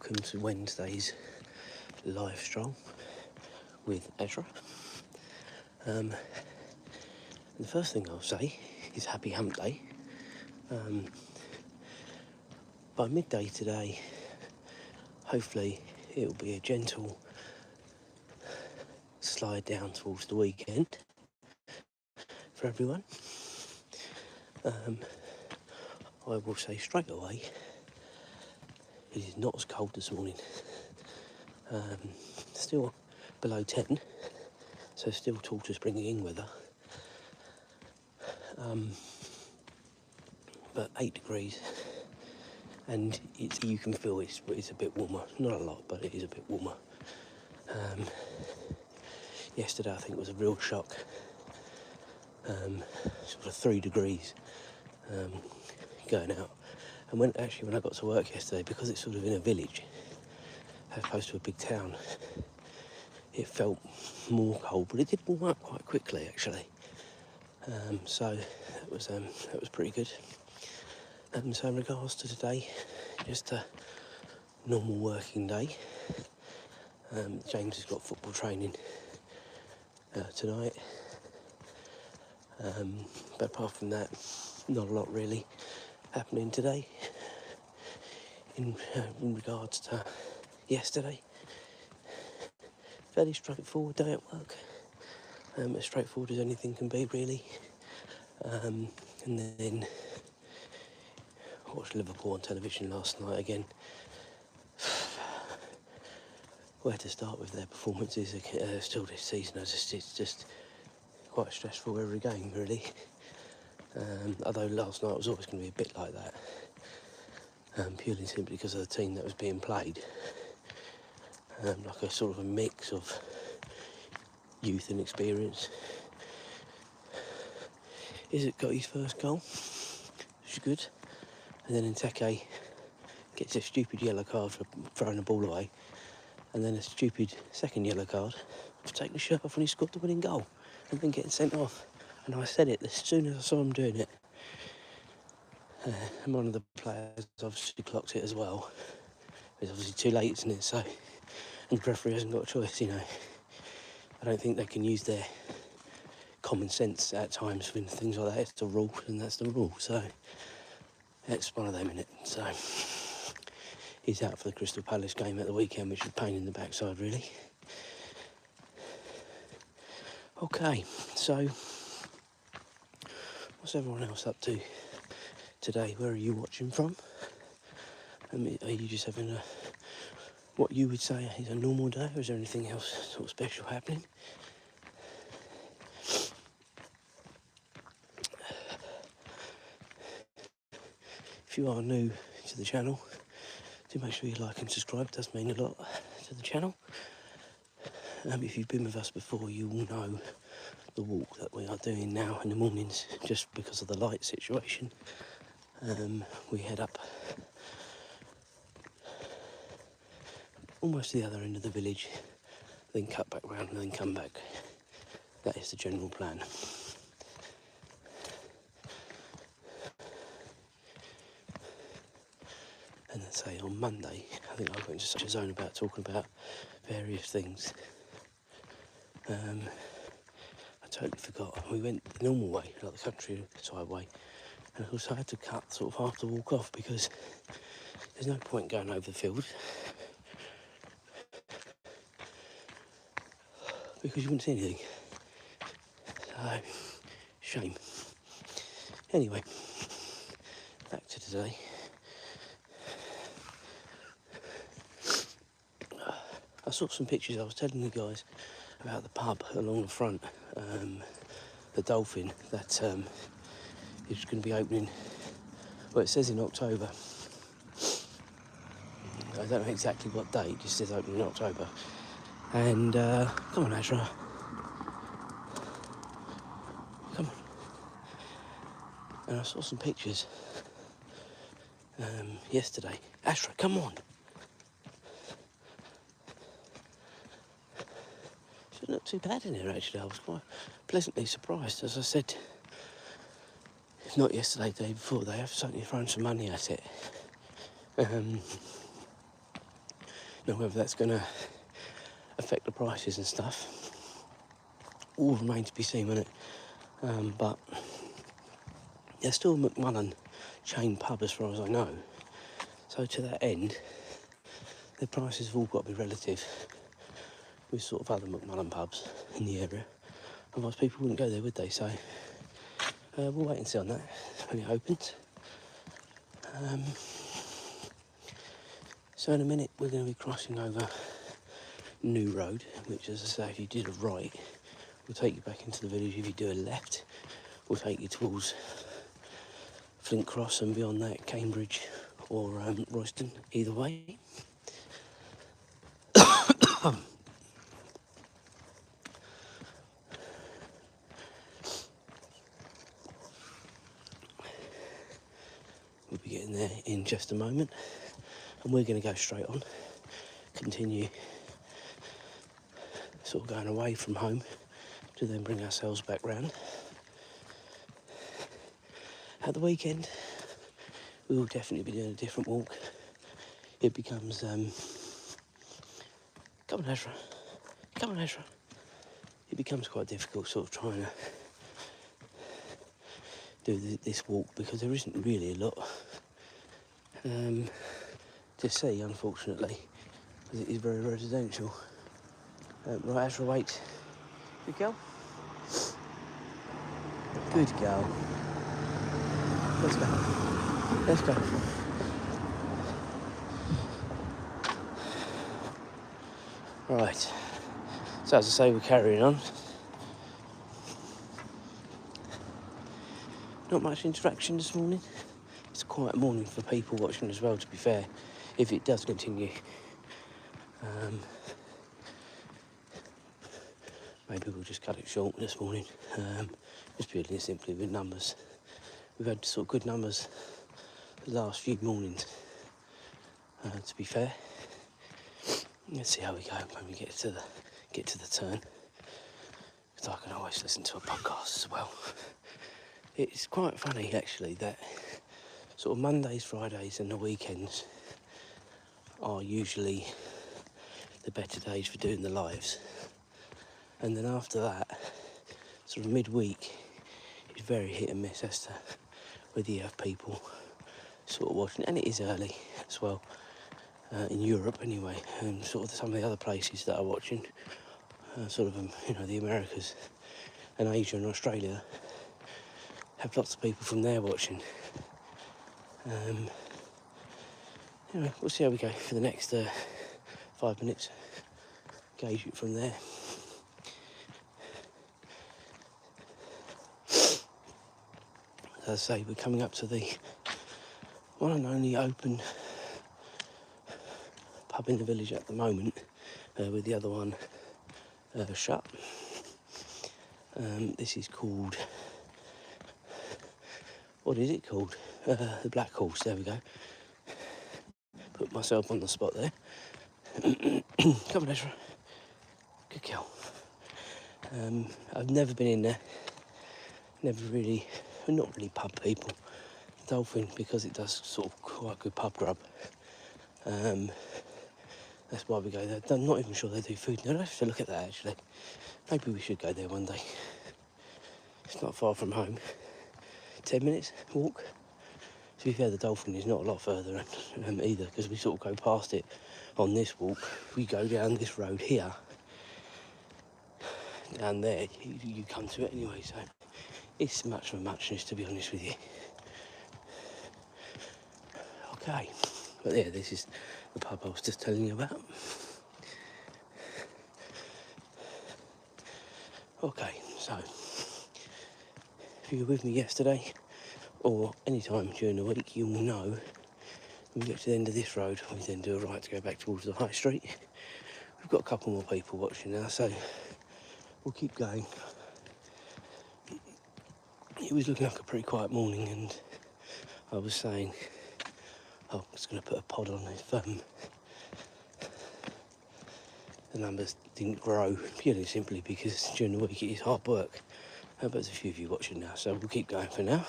welcome to Wednesday's live stroll with Azra. The first thing I'll say is happy hump day. By midday today, hopefully it'll be a gentle slide down towards the weekend for everyone. I will say straight away, it is not as cold this morning. Still below 10, so still tortoise bringing in weather. But 8 degrees, and you can feel it's a bit warmer. Not a lot, but it is a bit warmer. Yesterday I think was a real shock. Sort of 3 degrees going out. And when I got to work yesterday, because it's sort of in a village as opposed to a big town, it felt more cold, but it did warm up quite quickly actually. So that was pretty good. So in regards to today, just a normal working day. James has got football training tonight. But apart from that, not a lot really happening today. In regards to yesterday, fairly straightforward day at work. As straightforward as anything can be really. And then I watched Liverpool on television last night again. Where to start with their performances still this season? It's just quite stressful every game really. Although last night was always going to be a bit like that, purely simply because of the team that was being played. Like a sort of a mix of youth and experience. Isak got his first goal, which is good, and then Nteke gets a stupid yellow card for throwing the ball away, and then a stupid second yellow card for taking his shirt off when he scored the winning goal and then getting sent off. And I said it as soon as I saw him doing it. And one of the players obviously clocked it as well. It's obviously too late, isn't it? So, and the referee hasn't got a choice, you know. I don't think they can use their common sense at times when things like that. It's a rule, and that's the rule. So, it's one of them, innit? So, he's out for the Crystal Palace game at the weekend, which is a pain in the backside, really. Okay, so what's everyone else up to today? Where are you watching from? I mean, are you just having what you would say is a normal day, or is there anything else sort of special happening? If you are new to the channel, do make sure you like and subscribe. It does mean a lot to the channel. If you've been with us before, you will know the walk that we are doing now in the mornings, just because of the light situation. We head up almost to the other end of the village, then cut back round and then come back. That is the general plan. And let's say on Monday, I think I got into such a zone about talking about various things. I totally forgot. We went the normal way, like the countryside way, and also I had to cut sort of half the walk off because there's no point going over the field because you wouldn't see anything. So, shame. Anyway, back to today. I saw some pictures. I was telling you guys about the pub along the front, the Dolphin, that is going to be opening, well, it says in October. I don't know exactly what date, it just says opening in October. And, come on, Azra. Come on. And I saw some pictures yesterday. Azra, come on. It doesn't look too bad in here, actually. I was quite pleasantly surprised. As I said, if not yesterday, the day before, they have certainly thrown some money at it. Now whether that's going to affect the prices and stuff all remains to be seen, won't it? But there's still a McMullen chain pub as far as I know, so to that end the prices have all got to be relative with sort of other McMullen pubs in the area, otherwise people wouldn't go there, would they? So we'll wait and see on that when it opens. So in a minute we're going to be crossing over New Road, which, as I say, if you did a right will take you back into the village. If you do a left will take you towards Flint Cross, and beyond that Cambridge or Royston, either way. We'll be getting there in just a moment, and we're going to go straight on, continue sort of going away from home to then bring ourselves back round. At the weekend we will definitely be doing a different walk. It becomes come on Azra, come on Azra. It becomes quite difficult sort of trying to do this walk because there isn't really a lot to see, unfortunately, because it is very residential. Right, Azra, wait. Good girl. Good girl. Let's go. Let's go. Right. So as I say, we're carrying on. Not much interaction this morning. It's a quiet morning for people watching as well, to be fair, if it does continue. Maybe we'll just cut it short this morning, just purely and simply with numbers. We've had sort of good numbers the last few mornings, to be fair. Let's see how we go when we get to the turn, because I can always listen to a podcast as well. It's quite funny actually that sort of Mondays, Fridays and the weekends are usually the better days for doing the lives. And then after that, sort of midweek, it's very hit and miss as to whether you have people sort of watching. And it is early as well, in Europe anyway, and sort of some of the other places that are watching, sort of, the Americas and Asia and Australia, have lots of people from there watching. Anyway, we'll see how we go for the next 5 minutes, gauge it from there. As I say, we're coming up to the one and only open pub in the village at the moment, with the other one shut. This is called, what is it called? The Black Horse, there we go. Put myself on the spot there. Come on, Ezra. Good girl. I've never been in there. Never really, not really pub people. Dolphin, because it does sort of quite good pub grub. That's why we go there. I'm not even sure they do food. No, I have to look at that actually. Maybe we should go there one day. It's not far from home. 10 minutes walk. To be fair, the Dolphin is not a lot further either, because we sort of go past it on this walk. We go down this road here. Down there, you come to it anyway, so it's much of a muchness, to be honest with you. Okay, but yeah, this is the pub I was just telling you about. Okay, so if you were with me yesterday or any time during the week, you will know when we get to the end of this road, we then do a right to go back towards the high street. We've got a couple more people watching now, so we'll keep going. It was looking like a pretty quiet morning, and I was saying I was going to put a pod on if the numbers didn't grow, purely simply because during the week it is hard work. But there's a few of you watching now, so we'll keep going for now.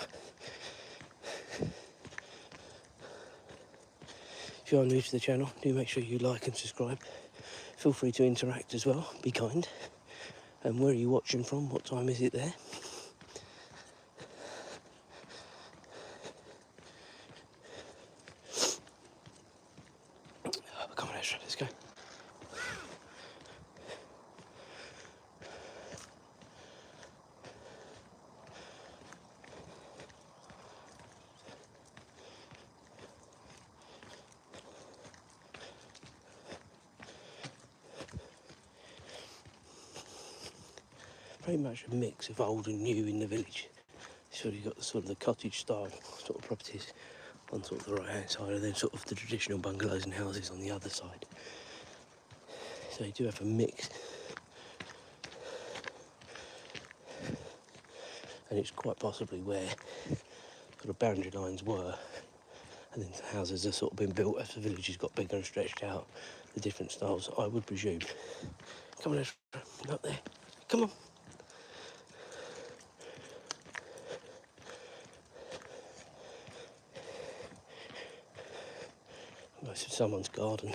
If if you are new to the channel, do make sure you like and subscribe. Feel free to interact as well, be kind. And where are you watching from? What time is it there? Oh, come on, Azra, let's go. Very much a mix of old and new in the village. So you've got the sort of the cottage style sort of properties on sort of the right hand side, and then sort of the traditional bungalows and houses on the other side. So you do have a mix, and it's quite possibly where sort of boundary lines were, and then the houses have sort of been built as the village has got bigger and stretched out, the different styles, I would presume. Come on, Ezra, up there, come on. Most of someone's garden.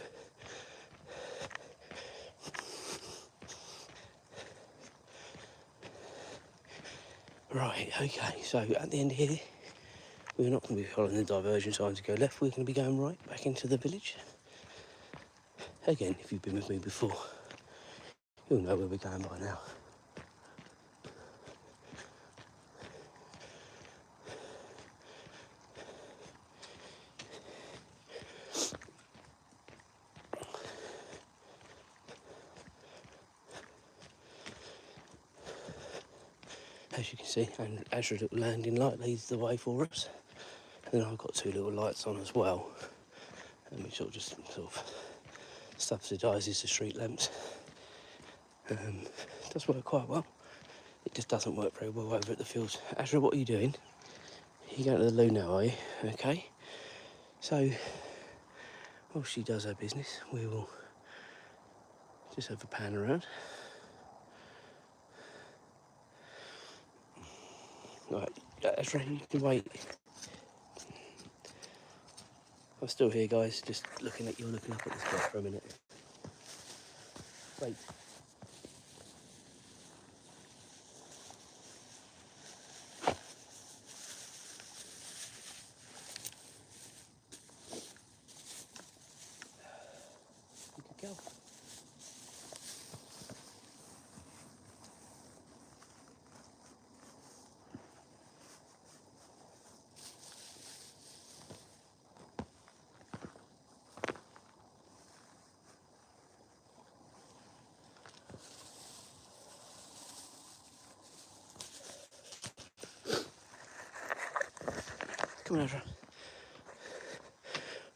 Right, okay, so at the end here, we're not going to be following the diversion signs to go left, we're going to be going right back into the village. Again, if you've been with me before, you'll know where we're going by now. As you can see, and Azra's little landing light leads the way for us. And then I've got two little lights on as well, and which sort of subsidises the street lamps. It does work quite well. It just doesn't work very well over at the fields. Azra, what are you doing? You're going to the loo now, are you? Okay. So, while she does her business, we will just have a pan around. Right, Azra, you can wait. I'm still here, guys, just looking up at the spot for a minute. Wait. You could go. Come on, Azra.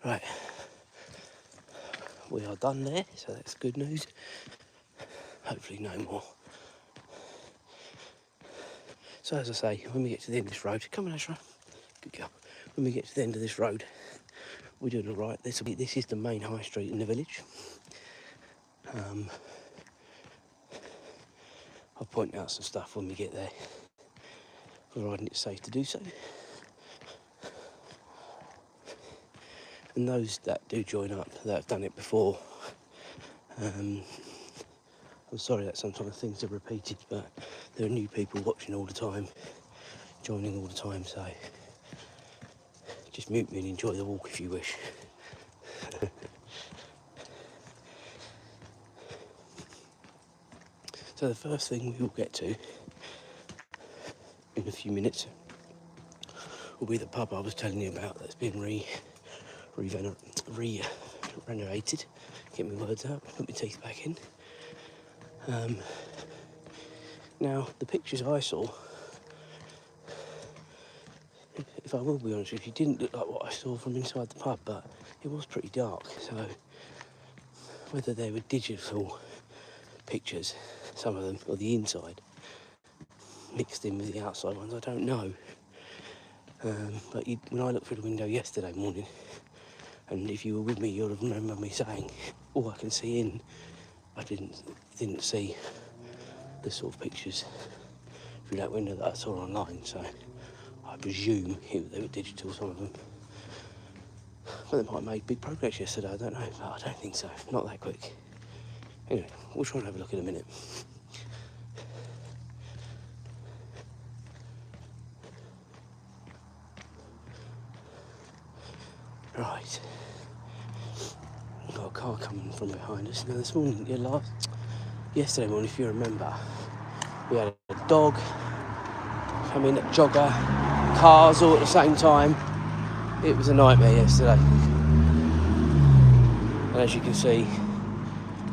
Right. We are done there, so that's good news. Hopefully no more. So as I say, when we get to the end of this road, come on, Azra. Good girl. When we get to the end of this road, we're doing all right. This is the main high street in the village. I'll point out some stuff when we get there, providing it's safe to do so. And those that do join up, that have done it before, I'm sorry that sometimes things are repeated, but there are new people watching all the time, joining all the time, so just mute me and enjoy the walk if you wish. So the first thing we will get to in a few minutes will be the pub I was telling you about that's been renovated. Get my words out, put my teeth back in. Now, the pictures I saw, if I will be honest with you, didn't look like what I saw from inside the pub, but it was pretty dark, so whether they were digital pictures, some of them, or the inside, mixed in with the outside ones, I don't know. But when I looked through the window yesterday morning, and if you were with me, you'll have remembered me saying, all I can see in, I didn't see the sort of pictures through that window that I saw online, so I presume they were digital, some of them. Well, they might have made big progress yesterday, I don't know, but I don't think so. Not that quick. Anyway, we'll try and have a look in a minute. Right. We've got a car coming from behind us. Now this morning, yesterday morning, if you remember, we had a dog come in, a jogger, cars all at the same time. It was a nightmare yesterday. And as you can see,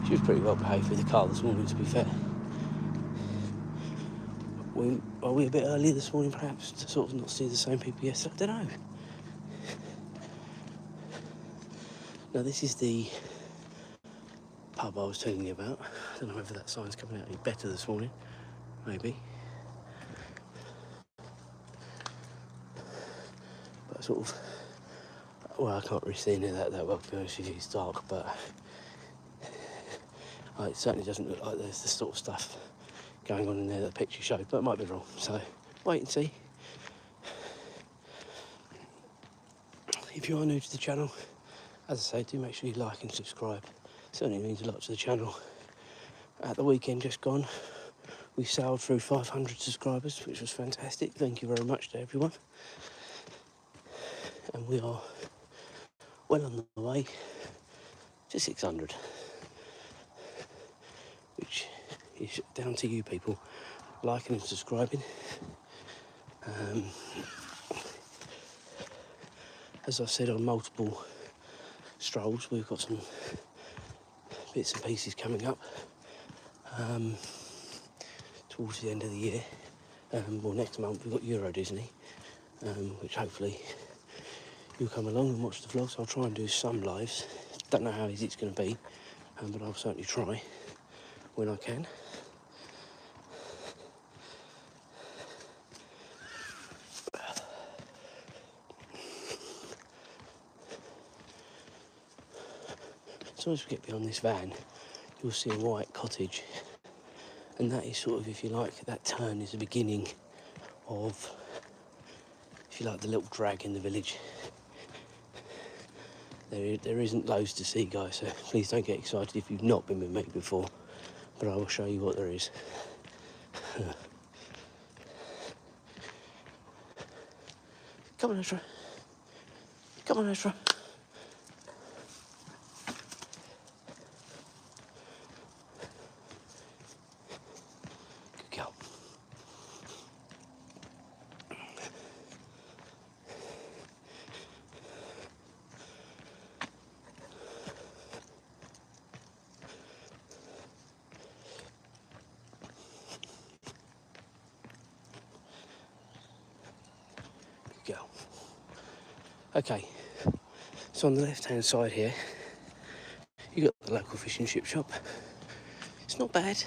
she was pretty well behaved with the car this morning, to be fair. Are we a bit early this morning, perhaps, to sort of not see the same people yesterday? I don't know. Now, this is the pub I was telling you about. I don't know whether that sign's coming out any better this morning. Maybe. But sort of, well, I can't really see any of that well, to be honest with you. It's dark, but it certainly doesn't look like there's the sort of stuff going on in there that the picture showed, but it might be wrong. So, wait and see. If you are new to the channel, as I say, do make sure you like and subscribe. It certainly means a lot to the channel. At the weekend just gone, we sailed through 500 subscribers, which was fantastic. Thank you very much to everyone. And we are well on the way to 600, which is down to you people liking and subscribing. As I've said on multiple strolls, we've got some bits and pieces coming up towards the end of the year. Well, next month we've got Euro Disney, which hopefully you'll come along and watch the vlogs. I'll try and do some lives. Don't know how easy it's going to be, but I'll certainly try when I can. As soon as we get beyond this van, you'll see a white cottage, and that is sort of, if you like, that turn is the beginning of, if you like, the little drag in the village. There isn't loads to see, guys, so please don't get excited if you've not been with me before, but I will show you what there is. Come on, Azra. Come on, Azra. Good girl. Good girl. Okay, so on the left-hand side here, you've got the local fish and chip shop. It's not bad.